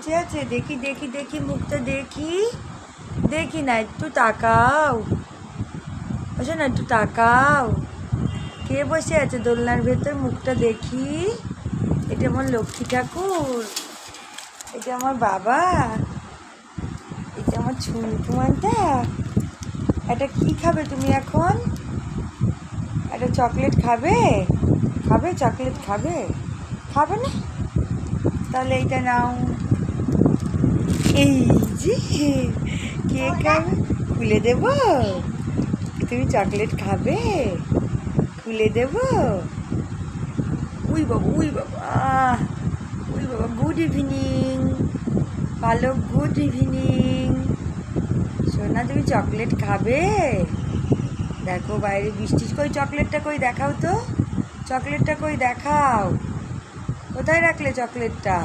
বেঁচে আছে? দেখি দেখি দেখি, মুখটা দেখি, দেখি না, একটু তাকাও। আচ্ছা না, একটু তাকাও। কে বসে আছে দোলনার ভেতর? মুখটা দেখি। এটা আমার লক্ষ্মী ঠাকুর, এটা আমার বাবা, এটা আমার ঝুমকুমানটা। এটা কি খাবে তুমি এখন? একটা চকলেট খাবে? খাবে চকলেট? খাবে? খাবে না? তাহলে এইটা নাও। এই যে কে খাবে? খুলে দেব? তুমি চকলেট খাবে? খুলে দেব? উই বাবা, উই বাবা, উই বাবা। গুড ইভিনিং পালক, গুড ইভিনিং। সোনা, তুমি চকলেট খাবে? দেখো বাইরে বৃষ্টি। কই চকলেটটা কই, দেখাও তো। চকলেটটা কই, দেখাও। কোথায় রাখলে চকলেটটা?